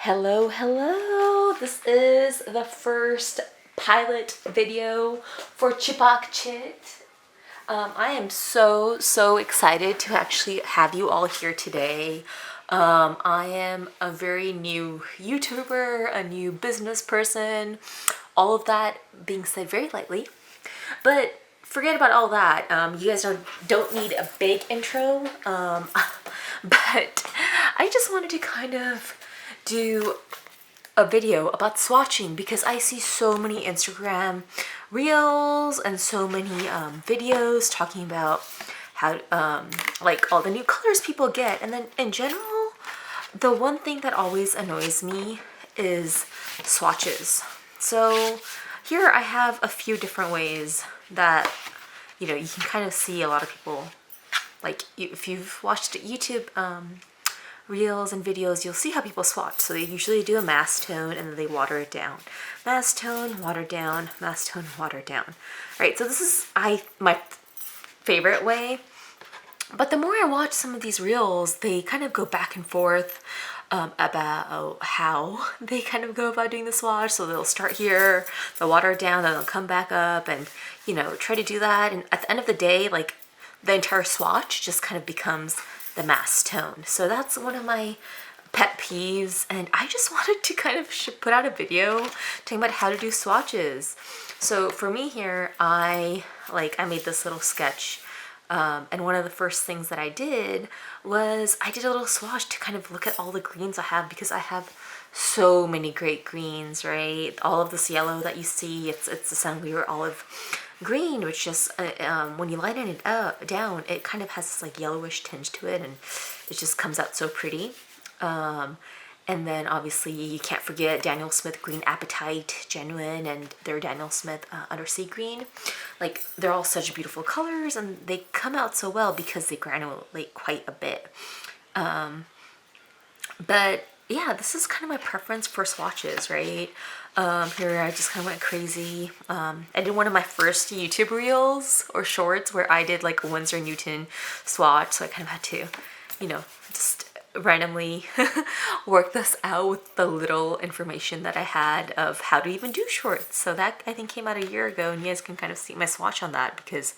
Hello, hello. This is the first pilot video for Chipak Chit. I am so excited to actually have you all here today. I am a very new YouTuber, a new business person, all of that being said very lightly. But forget about all that. You guys don't need a big intro. But I just wanted to kind of do a video about swatching because I see so many Instagram reels and so many videos talking about how like all the new colors people get, and then in general the one thing that always annoys me is swatches. So here I have a few different ways that you can kind of see a lot of people, like if you've watched YouTube reels and videos, you'll see how people swatch. So they usually do a mass tone and then they water it down. Mass tone, water down, mass tone, water down. Right, so this is my favorite way. But the more I watch some of these reels, they kind of go back and forth about how they kind of go about doing the swatch. So they'll start here, they'll water it down, then they'll come back up and, try to do that. And at the end of the day, like, the entire swatch just kind of becomes the mass tone. So that's one of my pet peeves, and I just wanted to kind of put out a video talking about how to do swatches. So for me here, I made this little sketch, and one of the first things that I did was I did a little swatch to kind of look at all the greens I have, because I have so many great greens, right? All of this yellow that you see, it's the Sunweaver olive green, which just when you lighten it down, it kind of has this like yellowish tinge to it, and it just comes out so pretty. And then obviously you can't forget Daniel Smith Green Appetite Genuine and their Daniel Smith Undersea Green. Like, they're all such beautiful colors, and they come out so well because they granulate quite a bit. But yeah, this is kind of my preference for swatches, right? Here I just kind of went crazy. I did one of my first YouTube reels or shorts where I did like a Winsor Newton swatch, so I kind of had to, just randomly work this out with the little information that I had of how to even do shorts. So that, I think, came out a year ago, and you guys can kind of see my swatch on that, because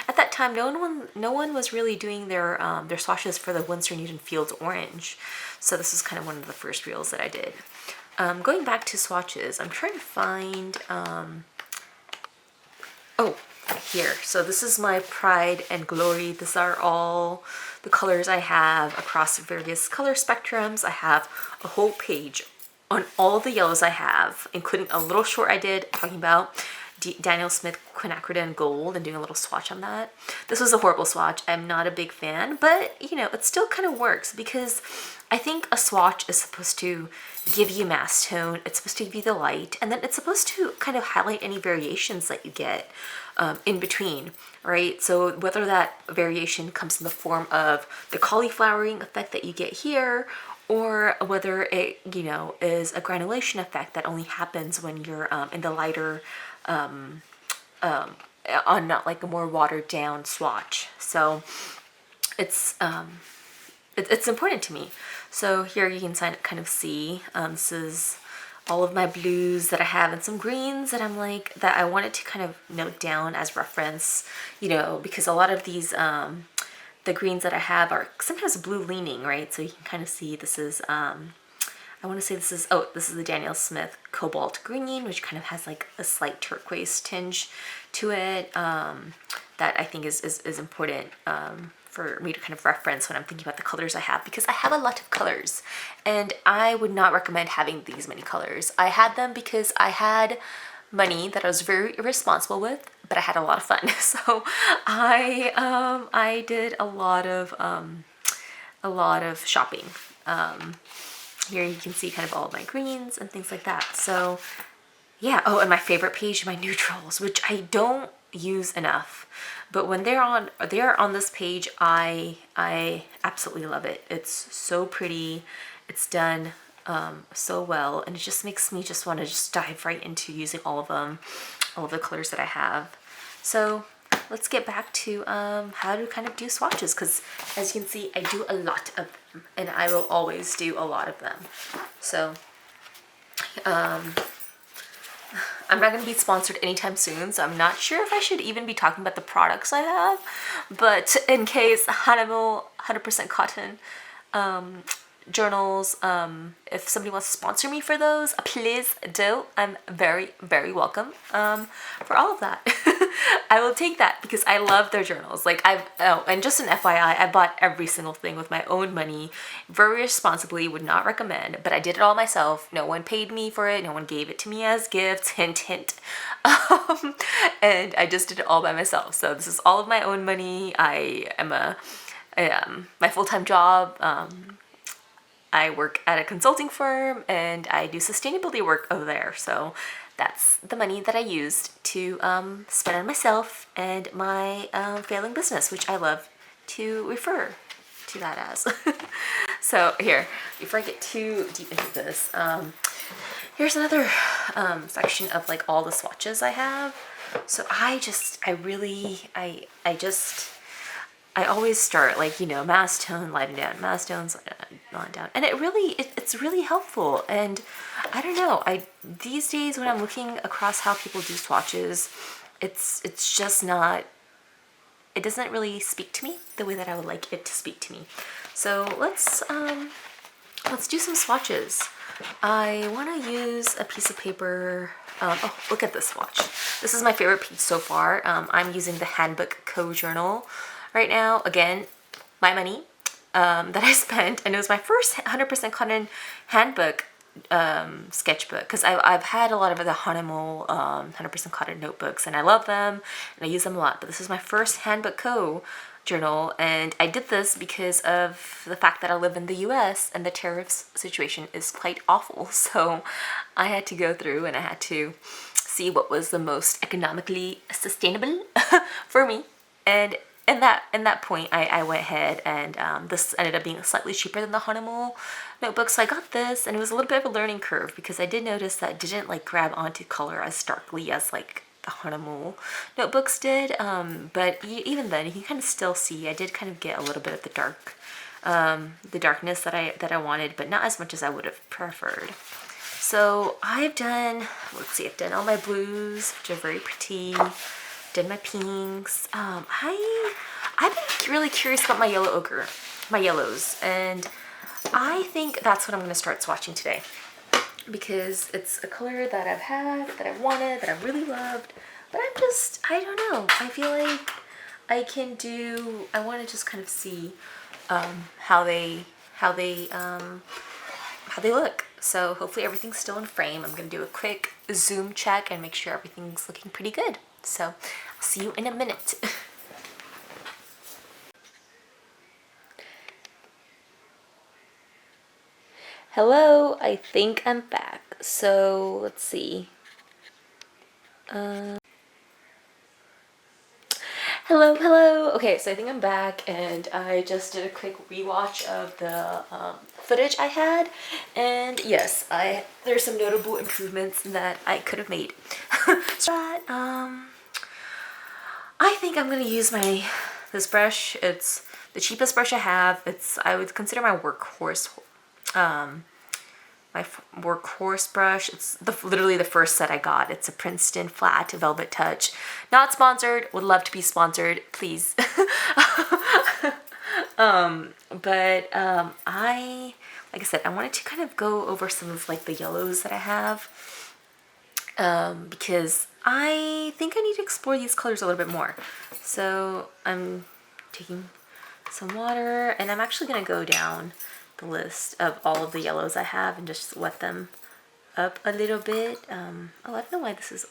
at that time no one was really doing their swatches for the Winsor Newton Fields Orange. So this is kind of one of the first reels that I did. Going back to swatches, I'm trying to find, oh, here. So this is my Pride and Glory. These are all the colors I have across various color spectrums. I have a whole page on all the yellows I have, including a little short I did talking about Daniel Smith Quinacridone Gold and doing a little swatch on that. This was a horrible swatch. I'm not a big fan, but it still kind of works, because I think a swatch is supposed to give you mass tone, it's supposed to give you the light, and then it's supposed to kind of highlight any variations that you get in between, right? So whether that variation comes in the form of the cauliflowering effect that you get here, or whether it, is a granulation effect that only happens when you're in the lighter, on not like a more watered down swatch. So it's important to me. So here you can kind of see, this is all of my blues that I have and some greens that that I wanted to kind of note down as reference, because a lot of these, the greens that I have are sometimes blue leaning, right? So you can kind of see this is, I want to say this is the Daniel Smith Cobalt Green, which kind of has like a slight turquoise tinge to it, that I think is important for me to kind of reference when I'm thinking about the colors I have, because I have a lot of colors, and I would not recommend having these many colors. I had them because I had money that I was very irresponsible with, but I had a lot of fun. So I did a lot of shopping. Here you can see kind of all of my greens and things like that. So yeah, oh, and my favorite page, my neutrals, which I don't use enough, but when they're on this page, I absolutely love it. It's so pretty, it's done so well, and it just makes me just want to just dive right into using all of them, all of the colors that I have. So let's get back to how to kind of do swatches, because as you can see, I do a lot of them, and I will always do a lot of them. So I'm not going to be sponsored anytime soon, so I'm not sure if I should even be talking about the products I have, but in case, Hannibal 100% cotton journals, if somebody wants to sponsor me for those, please do. I'm very, very welcome for all of that. I will take that because I love their journals. Like and just an FYI, I bought every single thing with my own money, very responsibly, would not recommend, but I did it all myself. No one paid me for it. No one gave it to me as gifts, hint, hint. And I just did it all by myself. So this is all of my own money. I am my full-time job. I work at a consulting firm and I do sustainability work over there. So that's the money that I used to spend on myself and my failing business, which I love to refer to that as. So here, before I get too deep into this, here's another section of like all the swatches I have. So I always start like, you know, Masstone, lighten down, Maststones, lighten down. And it's really helpful. And I don't know, these days when I'm looking across how people do swatches, it's just not, it doesn't really speak to me the way that I would like it to speak to me. So let's do some swatches. I want to use a piece of paper. Oh, look at this swatch. This is my favorite piece so far. I'm using the Handbook Co. journal right now. Again, my money that I spent, and it was my first 100% cotton handbook sketchbook, because I've had a lot of the Hannibal 100% cotton notebooks, and I love them, and I use them a lot, but this is my first Handbook Co. journal, and I did this because of the fact that I live in the US and the tariffs situation is quite awful, so I had to go through and I had to see what was the most economically sustainable for me, and in that point, I went ahead and this ended up being slightly cheaper than the Hannibal notebook, so I got this, and it was a little bit of a learning curve because I did notice that it didn't like grab onto color as starkly as like the Hannibal notebooks did, but even then you can kind of still see I did kind of get a little bit of the darkness that I wanted, but not as much as I would have preferred. So I've done, let's see, I've done all my blues, which are very pretty. Did my pinks. I've been really curious about my yellow ochre, my yellows, and I think that's what I'm going to start swatching today, because it's a color that I've had, that I've wanted, that I've really loved, but I don't know, I feel like I want to just kind of see how they look. So hopefully everything's still in frame. I'm going to do a quick zoom check and make sure everything's looking pretty good. So I'll see you in a minute. Hello, I think I'm back. So let's see. Hello. Okay, so I think I'm back, and I just did a quick rewatch of the footage I had, and yes, there's some notable improvements that I could have made. But I think I'm gonna use this brush. It's the cheapest brush I have. I would consider my workhorse. My workhorse brush. It's literally the first set I got. It's a Princeton flat velvet touch. Not sponsored. Would love to be sponsored, please. Like I said, I wanted to kind of go over some of like the yellows that I have, because I think I need to explore these colors a little bit more. So I'm taking some water, and I'm actually gonna go down the list of all of the yellows I have and just wet them up a little bit. Oh, I don't know why this is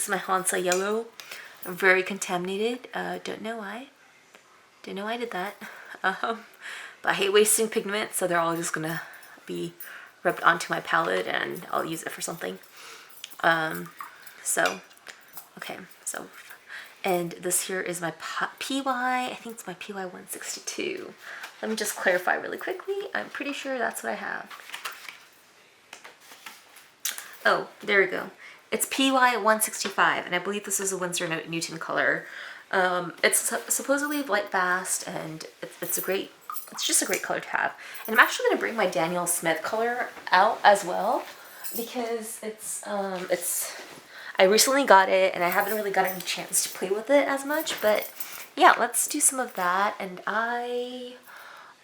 my Hansa yellow. I'm very contaminated. Don't know why. Didn't know I did that. But I hate wasting pigment, so they're all just gonna be rubbed onto my palette and I'll use it for something. And this here is my PY, I think it's my PY 162. Let me just clarify really quickly. I'm pretty sure that's what I have. Oh, there we go. It's PY165, and I believe this is a Winsor Newton color. It's supposedly light fast, and it's just a great color to have. And I'm actually gonna bring my Daniel Smith color out as well, because I recently got it, and I haven't really gotten a chance to play with it as much, but yeah, let's do some of that. And I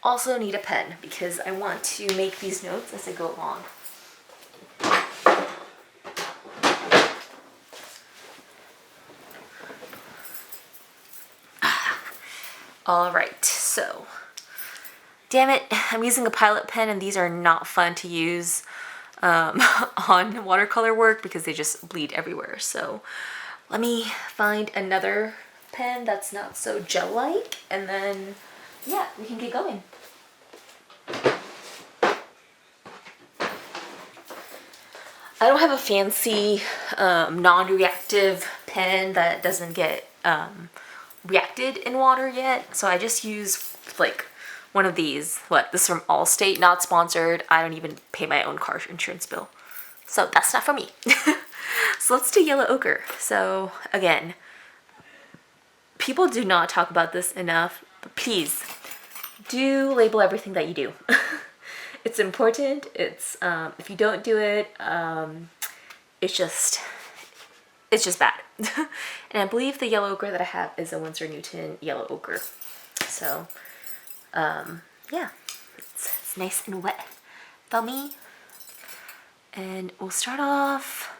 also need a pen, because I want to make these notes as I go along. All right, so, damn it, I'm using a Pilot pen, and these are not fun to use on watercolor work because they just bleed everywhere. So let me find another pen that's not so gel-like, and then, yeah, we can get going. I don't have a fancy non-reactive pen that doesn't get reacted in water yet, so I just use like one of these. This is from Allstate, not sponsored. I don't even pay my own car insurance bill, so that's not for me. So let's do yellow ochre. So again, people do not talk about this enough, but please do label everything that you do. It's important. It's if you don't do it, it's just bad. And I believe the yellow ochre that I have is a Winsor Newton yellow ochre. So, yeah, it's nice and wet for me. And we'll start off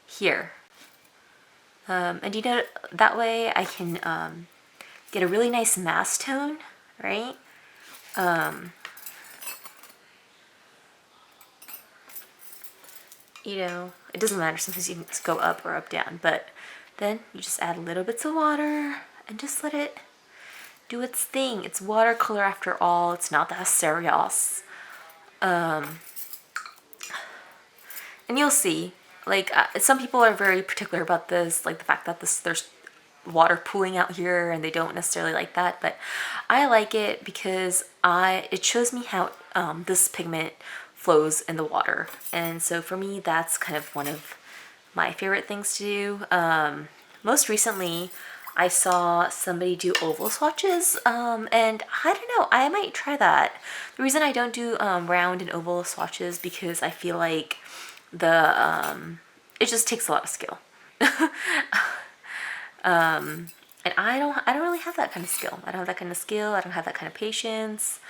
here. And you know, that way I can get a really nice mass tone, right? You know, it doesn't matter, sometimes you can just go up or up down, but then you just add little bits of water and just let it do its thing. It's watercolor after all, it's not that serious. And you'll see, like, some people are very particular about this, like the fact that there's water pooling out here, and they don't necessarily like that, but I like it because it shows me how this pigment flows in the water. And so for me, that's kind of one of my favorite things to do. Most recently, I saw somebody do oval swatches, and I don't know, I might try that. The reason I don't do round and oval swatches because I feel like it just takes a lot of skill. And I don't really have that kind of skill. I don't have that kind of skill. I don't have that kind of patience.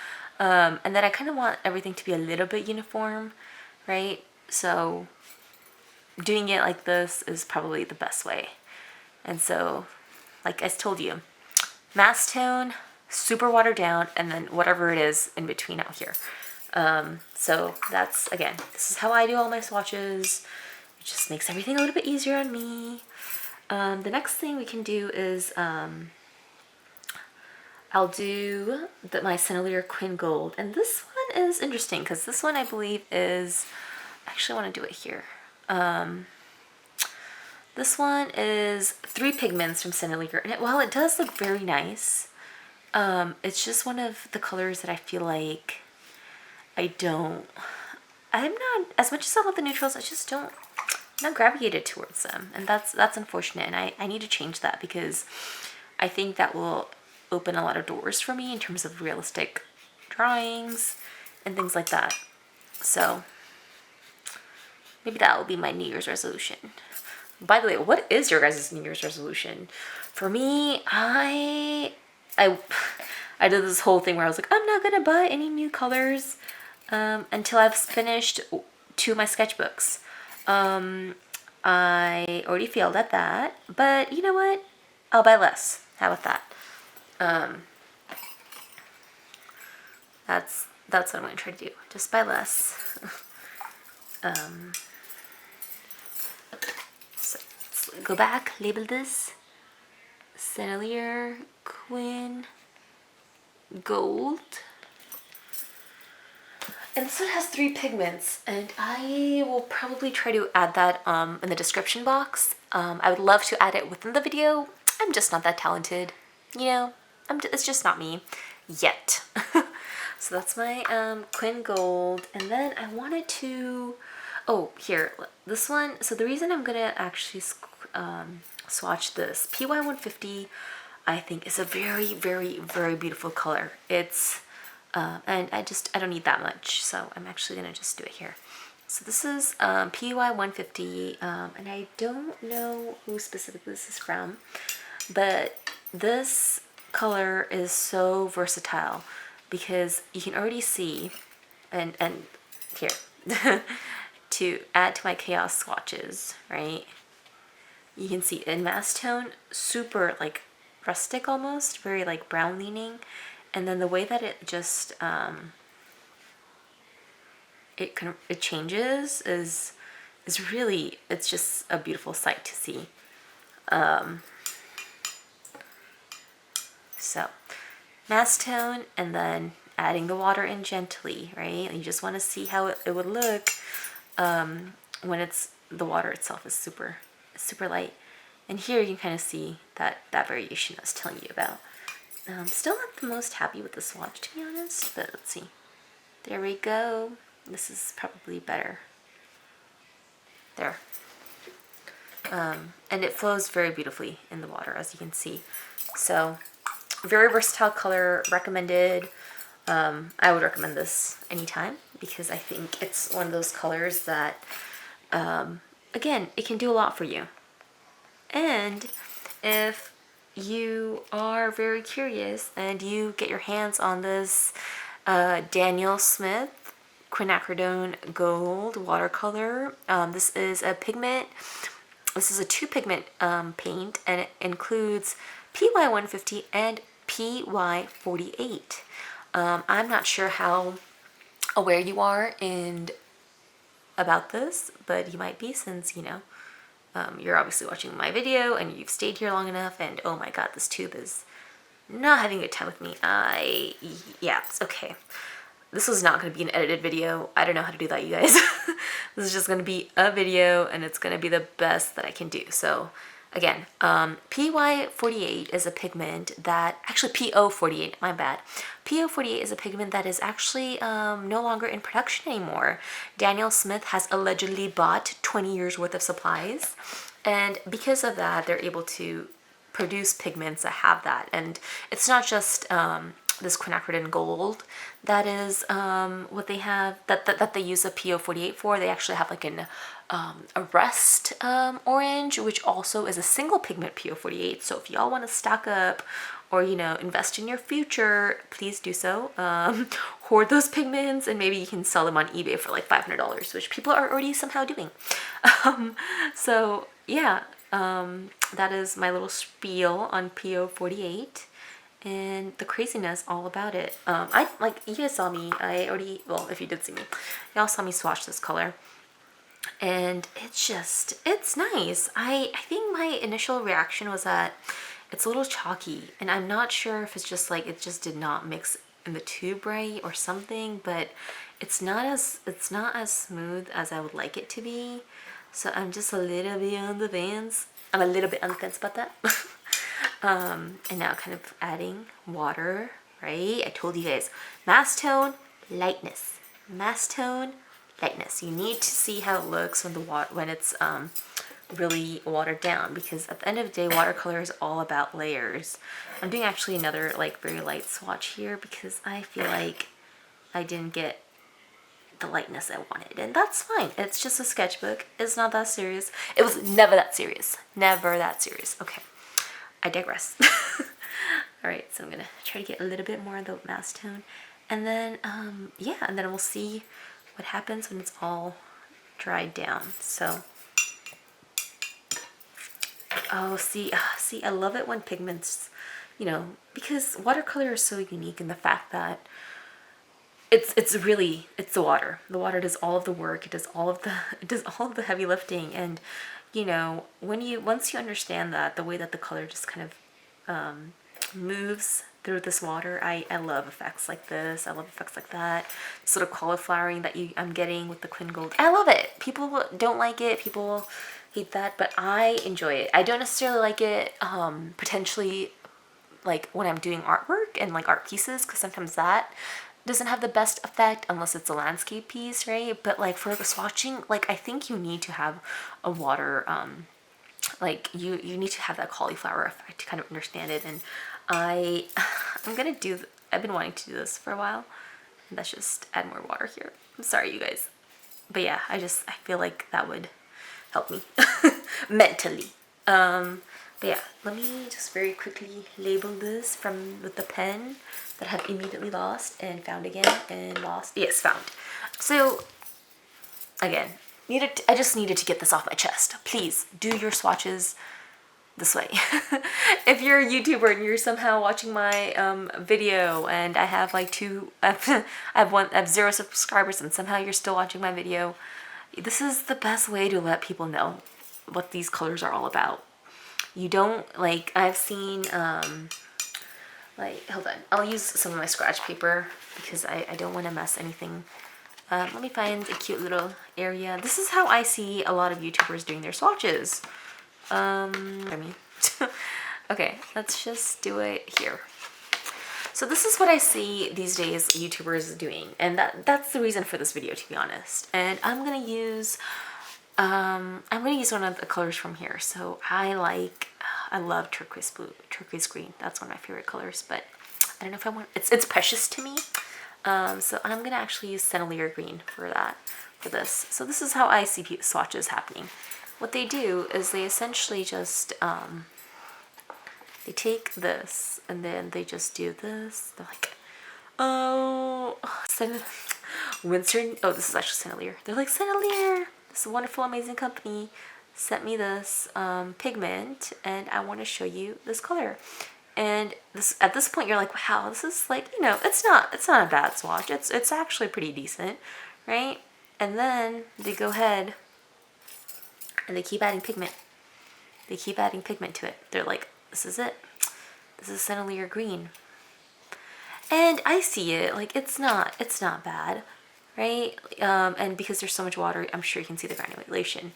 And then I kind of want everything to be a little bit uniform, right? So doing it like this is probably the best way. And so, like I told you, Masstone, super watered down, and then whatever it is in between out here. So that's, again, this is how I do all my swatches. It just makes everything a little bit easier on me. The next thing we can do is I'll do my Sennelier Quin Gold, and this one is interesting because this one I believe is, actually I want to do it here. This one is 3 pigments from Sennelier, and while it does look very nice, it's just one of the colors that I feel like I'm not, as much as I love the neutrals, I just don't, I'm not gravitated towards them, and that's unfortunate, and I need to change that because I think that will open a lot of doors for me in terms of realistic drawings and things like that. So maybe that will be my New Year's resolution. By the way, what is your guys' New Year's resolution? For me, I did this whole thing where I was like, I'm not gonna buy any new colors until I've finished 2 of my sketchbooks. I already failed at that, but you know what? I'll buy less. How about that? That's what I'm gonna try to do. Just buy less. So let's go back, label this Sennelier Quin Gold. And this one has 3 pigments, and I will probably try to add that in the description box. I would love to add it within the video. I'm just not that talented, you know. It's just not me yet. So that's my Quin Gold, and then I wanted to. Oh, here, this one. So the reason I'm gonna actually swatch this PY150, I think is a very, very, very beautiful color. It's and I don't need that much, so I'm actually gonna just do it here. So this is PY150, and I don't know who specifically this is from, but this color is so versatile because you can already see, and here, to add to my chaos swatches, right? You can see in Masstone, super like rustic almost, very like brown leaning, and then the way that it just it changes is really, it's just a beautiful sight to see. So Masstone, and then adding the water in gently, right? You just want to see how it would look when the water itself is super light. And here you can kind of see that variation I was telling you about. Still not the most happy with the swatch, to be honest, but let's see. There we go. This is probably better. There. And it flows very beautifully in the water, as you can see. So very versatile color, recommended. I would recommend this anytime because I think it's one of those colors that, again, it can do a lot for you. And if you are very curious and you get your hands on this Daniel Smith quinacridone gold watercolor, this is a pigment. This is a 2-pigment paint, and it includes PY150 and PY48. I'm not sure how aware you are about this, but you might be, since you're obviously watching my video and you've stayed here long enough. And oh my god, this tube is not having a good time with me. Yeah, it's okay. This was not going to be an edited video. I don't know how to do that, you guys. This is just going to be a video, and it's going to be the best that I can do. So again, PY48 is a pigment that, actually PO48, my bad. PO48 is a pigment that is actually no longer in production anymore. Daniel Smith has allegedly bought 20 years worth of supplies, and because of that, they're able to produce pigments that have that. And it's not just this quinacridone gold that is what they have, that they use a PO48 for. They actually have like a rust orange, which also is a single pigment PO48. So if y'all want to stock up or invest in your future, please do so. Hoard those pigments, and maybe you can sell them on eBay for like $500, which people are already somehow doing. So yeah, that is my little spiel on PO48 and the craziness all about it. You guys saw me, well, if you did see me, y'all saw me swatch this color, and it's nice. I think my initial reaction was that it's a little chalky, and I'm not sure if it's just like it just did not mix in the tube right or something, but it's not as smooth as I would like it to be. So I'm just a little bit on the fence. I'm a little bit on the fence about that. And now kind of adding water, right? I told you guys, Masstone lightness. Masstone lightness. You need to see how it looks when it's really watered down, because at the end of the day, watercolor is all about layers. I'm doing actually another like very light swatch here because I feel like I didn't get the lightness I wanted, and that's fine. It's just a sketchbook. It's not that serious. It was never that serious. Never that serious. Okay, I digress. All right, so I'm gonna try to get a little bit more of the Masstone, and then yeah, and then we'll see what happens when it's all dried down. So see, I love it when pigments, because watercolor is so unique in the fact that it's the water. The water does all of the work. It does all of the heavy lifting. And once you understand that, the way that the color just kind of moves through this water, I love effects like this. I love effects like that. Sort of cauliflowering that I'm getting with the Quin Gold. I love it. People don't like it. People hate that, but I enjoy it. I don't necessarily like it potentially like when I'm doing artwork and like art pieces, because sometimes that doesn't have the best effect unless it's a landscape piece, right? But like for swatching, like I think you need to have a water, like you need to have that cauliflower effect to kind of understand it. And I'm gonna do, I've been wanting to do this for a while. Let's just add more water here. I'm sorry, you guys. But yeah, I feel like that would help me mentally. But yeah, let me just very quickly label this with the pen that I have immediately lost and found again and lost. Yes, found. So again, I just needed to get this off my chest. Please do your swatches this way. If you're a YouTuber and you're somehow watching my video and I have like I have 0 subscribers and somehow you're still watching my video, this is the best way to let people know what these colors are all about. You don't, like, I've seen, like, hold on, I'll use some of my scratch paper because I don't want to mess anything. Let me find a cute little area. This is how I see a lot of YouTubers doing their swatches. Okay, let's just do it here. So this is what I see these days YouTubers doing, and that's the reason for this video, to be honest. And I'm gonna use one of the colors from here. So I love turquoise blue, turquoise green. That's one of my favorite colors, but I don't know if I want, it's precious to me. So I'm gonna actually use Cendelier green for this. So this is how I see swatches happening. What they do is they essentially just, they take this and then they just do this. They're like, oh, Winston. Oh, this is actually Cendelier. They're like, Cendelier, this wonderful, amazing company sent me this pigment, and I want to show you this color. And at this point, you're like, wow, this is like, you know, it's not a bad swatch. It's actually pretty decent, right? And then they go ahead and they keep adding pigment. They keep adding pigment to it. They're like, this is it. This is Cendelier green. And I see it, like it's not bad, right? And because there's so much water, I'm sure you can see the granulation.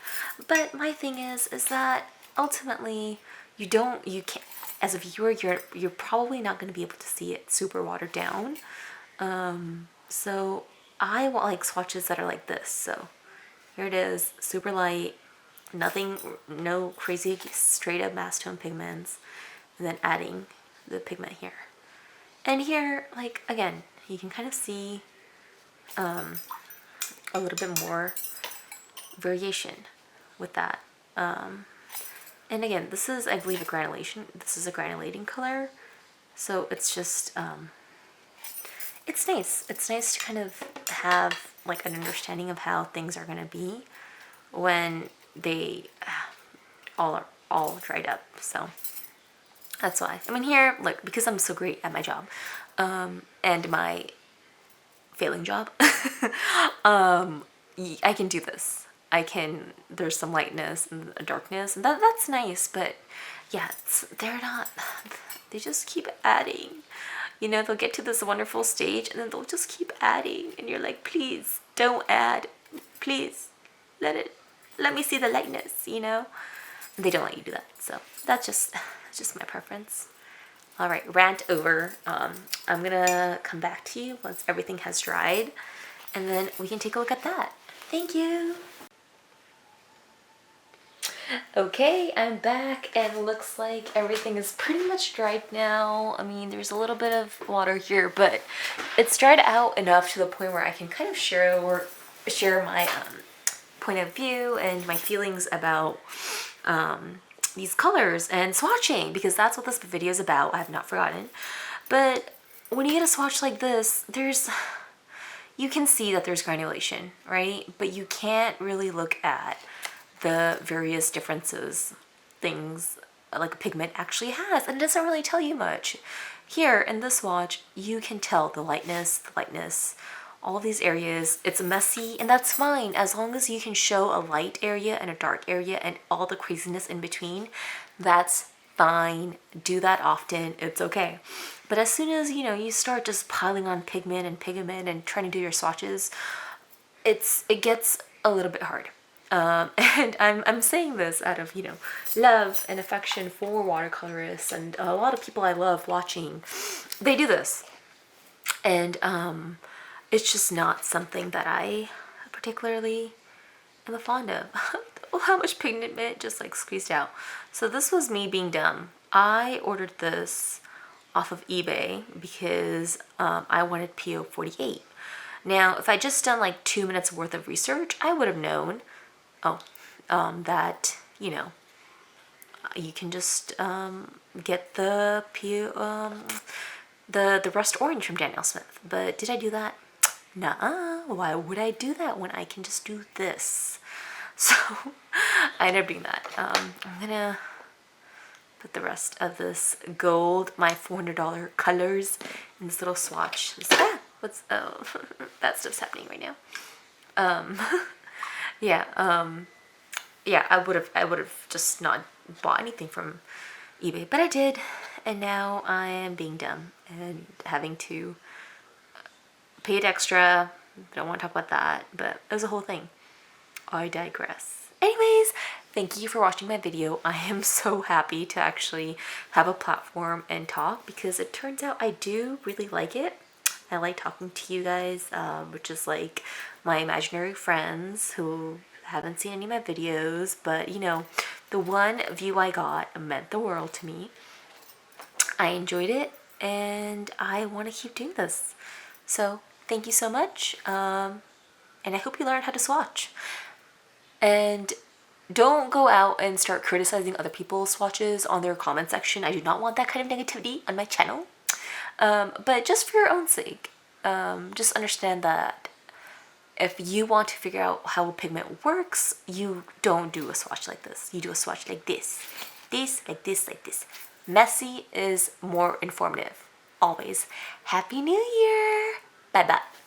But my thing is that ultimately you can't, as a viewer, you're probably not going to be able to see it super watered down. So I want like swatches that are like this. So here it is, super light. Nothing, no crazy straight up Masstone pigments, and then adding the pigment here. And here, like, again, you can kind of see a little bit more variation with that. And again, this is, I believe, a granulation. This is a granulating color. So it's just, it's nice. It's nice to kind of have like an understanding of how things are going to be when they all dried up. So that's why. I mean, here, look, because I'm so great at my job and my failing job, I can do this. There's some lightness and darkness, and that's nice, but yeah, they just keep adding. You know, they'll get to this wonderful stage and then they'll just keep adding, and you're like, please don't add. Please let me see the lightness, you know? And they don't let you do that. So that's just my preference. All right, rant over. I'm gonna come back to you once everything has dried, and then we can take a look at that. Thank you. Okay, I'm back, and it looks like everything is pretty much dried now. I mean, there's a little bit of water here, but it's dried out enough to the point where I can kind of share my point of view and my feelings about these colors and swatching, because that's what this video is about. I have not forgotten. But when you get a swatch like this, you can see that there's granulation, right? But you can't really look at the various differences things like a pigment actually has, and it doesn't really tell you much. Here in this swatch, you can tell the lightness, all of these areas. It's messy, and that's fine as long as you can show a light area and a dark area and all the craziness in between. That's fine. Do that often. It's okay. But as soon as you start just piling on pigment and trying to do your swatches, it gets a little bit hard. And I'm saying this out of love and affection for watercolorists and a lot of people I love watching. They do this. And it's just not something that I particularly am fond of. How much pigment just like squeezed out. So this was me being dumb. I ordered this off of eBay because I wanted PO48. Now, if I just done like 2 minutes worth of research, I would have known, that, you know, you can just get the the rust orange from Danielle Smith. But did I do that? Nuh-uh. Why would I do that when I can just do this? So I ended up doing that. I'm gonna put the rest of this gold, my $400 colors, in this little swatch. Oh, that stuff's happening right now. Yeah, I would have just not bought anything from eBay, but I did, and now I am being dumb and having to pay it extra. Don't want to talk about that, but it was a whole thing. I digress. Anyways, thank you for watching my video. I am so happy to actually have a platform and talk, because it turns out I do really like it. I like talking to you guys, which is like my imaginary friends who haven't seen any of my videos, but you know, the one view I got meant the world to me. I enjoyed it, and I want to keep doing this. So thank you so much, and I hope you learned how to swatch. And don't go out and start criticizing other people's swatches on their comment section. I do not want that kind of negativity on my channel. But just for your own sake, just understand that if you want to figure out how a pigment works, you don't do a swatch like this. You do a swatch like this. This, like this, like this. Messy is more informative. Always. Happy New Year! Bye-bye.